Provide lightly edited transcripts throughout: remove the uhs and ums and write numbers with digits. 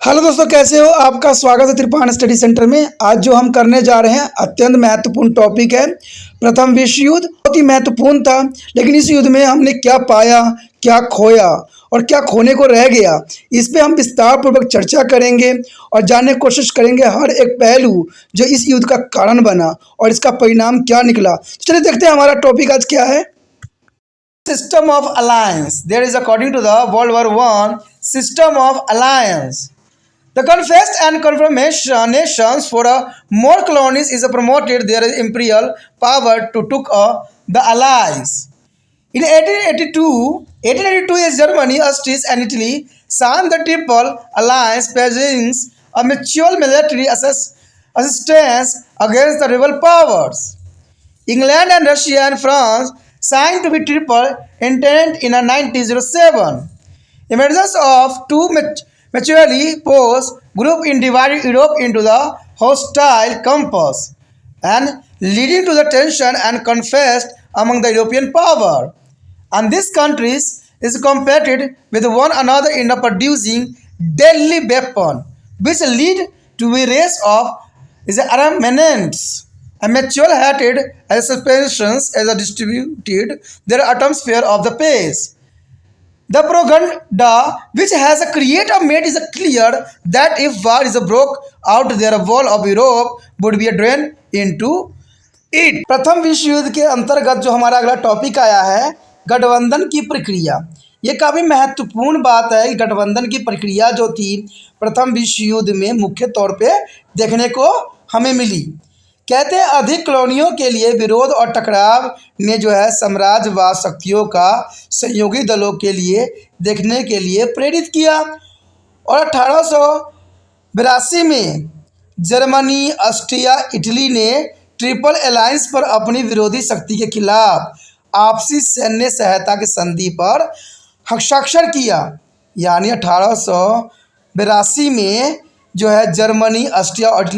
Hello दोस्तों, कैसे हो? आपका स्वागत है त्रिपाण स्टडी सेंटर में। आज जो हम करने जा रहे हैं अत्यंत महत्वपूर्ण टॉपिक है प्रथम विश्व युद्ध। बहुत ही महत्वपूर्ण था, लेकिन इस युद्ध में हमने क्या पाया, क्या खोया और क्या खोने को रह गया, इस पे हम विस्तार पूर्वक चर्चा करेंगे और जानने की कोशिश करेंगे हर एक पहलू जो इस युद्ध का कारण बना और इसका परिणाम क्या निकला। तो चलिए देखते हैं हमारा टॉपिक आज क्या है। System of alliance. There is, according to the World War I, system of alliance. The confessed and confirmation nations for more colonies is promoted their imperial power to took the allies. In 1882 is Germany, Austria, and Italy signed the Triple Alliance, pledging a mutual military assistance against the rebel powers. England and Russia and France signed to be Triple Entente in 1907. Emergence of two mutually opposed groups in divided Europe into the hostile campus and leading to the tension and conflict among the European power. And these countries is competed with one another in producing deadly weapons, which lead to a race of armaments. A mutual hatred as suspensions as a distributed their atmosphere of the pace. The propaganda which has created made is clear that if war is broke out their wall of Europe would be drained into it. प्रथम विश्व युद्ध के अंतर्गत जो हमारा अगला topic आया है गठबंधन की प्रक्रिया। ये काफ़ी महत्वपूर्ण बात है कि गठबंधन की प्रक्रिया जो थी प्रथम विश्व युद्ध में मुख्य तौर पे देखने को हमें मिली। कहते हैं अधिक कॉलोनियों के लिए विरोध और टकराव ने जो है साम्राज्यवाद शक्तियों का सहयोगी दलों के लिए देखने के लिए प्रेरित किया और 1882 में जर्मनी, ऑस्ट्रिया, इटली ने ट्रिपल अलायंस पर अपनी विरोधी शक्ति के खिलाफ आपसी सैन्य सहायता की संधि पर हस्ताक्षर किया। यानी 1882 में जो है जर्मनी, ऑस्ट्रिया और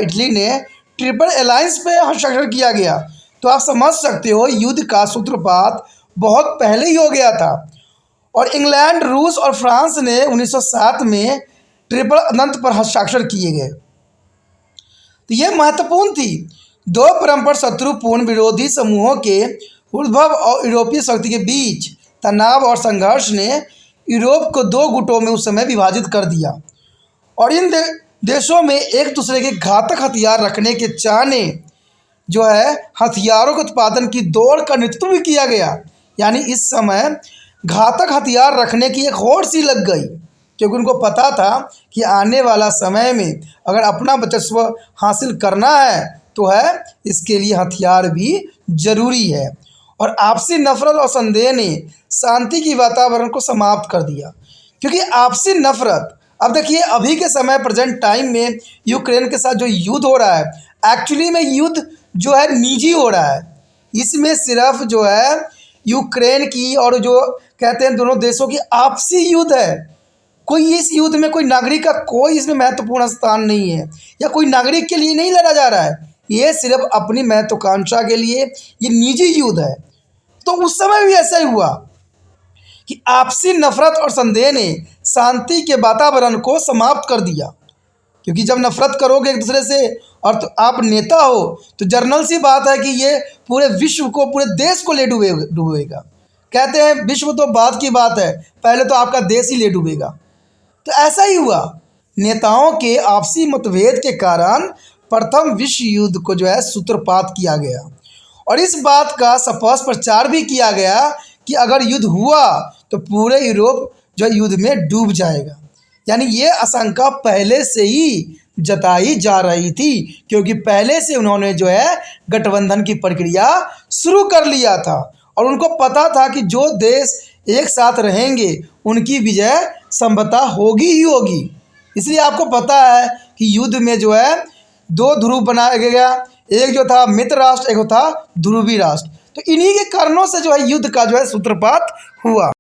इटली ने ट्रिपल अलायंस पे हस्ताक्षर किया गया। तो आप समझ सकते हो युद्ध का सूत्रपात बहुत पहले ही हो गया था। और इंग्लैंड, रूस और फ्रांस ने 1907 में ट्रिपल अनंत पर हस्ताक्षर किए गए। तो ये महत्वपूर्ण थी। दो परस्पर शत्रुपूर्ण विरोधी समूहों के उद्भव और यूरोपीय शक्ति के बीच तनाव और संघर्ष ने यूरोप को दो गुटों में उस समय विभाजित कर दिया और इन देशों में एक दूसरे के घातक हथियार रखने के चाहने जो है हथियारों के उत्पादन की दौड़ का नेतृत्व भी किया गया। यानी इस समय घातक हथियार रखने की एक होड़ सी लग गई, क्योंकि उनको पता था कि आने वाला समय में अगर अपना वर्चस्व हासिल करना है तो है इसके लिए हथियार भी ज़रूरी है। और आपसी नफरत और संदेह ने शांति की वातावरण को समाप्त कर दिया, क्योंकि आपसी नफरत, अब देखिए अभी के समय प्रेजेंट टाइम में यूक्रेन के साथ जो युद्ध हो रहा है, एक्चुअली में युद्ध जो है निजी हो रहा है। इसमें सिर्फ जो है यूक्रेन की और जो कहते हैं दोनों देशों की आपसी युद्ध है। कोई इस युद्ध में कोई नागरिक का कोई इसमें महत्वपूर्ण स्थान नहीं है, या कोई नागरिक के लिए नहीं लड़ा जा रहा है। ये सिर्फ अपनी महत्वाकांक्षा के लिए ये निजी युद्ध है। तो उस समय भी ऐसा ही हुआ कि आपसी नफरत और संदेह ने शांति के वातावरण को समाप्त कर दिया, क्योंकि जब नफरत करोगे एक दूसरे से और तो आप नेता हो तो जर्नल सी बात है कि ये पूरे विश्व को, पूरे देश को ले डूबेगा। कहते हैं विश्व तो बाद की बात है, पहले तो आपका देश ही ले डूबेगा। तो ऐसा ही हुआ। नेताओं के आपसी मतभेद के कारण प्रथम विश्व युद्ध को जो है सूत्रपात किया गया और इस बात का स्पष्ट प्रचार भी किया गया कि अगर युद्ध हुआ तो पूरे यूरोप जो युद्ध में डूब जाएगा। यानी ये आशंका पहले से ही जताई जा रही थी, क्योंकि पहले से उन्होंने जो है गठबंधन की प्रक्रिया शुरू कर लिया था और उनको पता था कि जो देश एक साथ रहेंगे उनकी विजय संभवतः होगी ही होगी। इसलिए आपको पता है कि युद्ध में जो है दो ध्रुव बनाया गया, एक जो था मित्र राष्ट्र, एक था ध्रुवी राष्ट्र। तो इन्हीं के कारणों से जो है युद्ध का जो है सूत्रपात हुआ।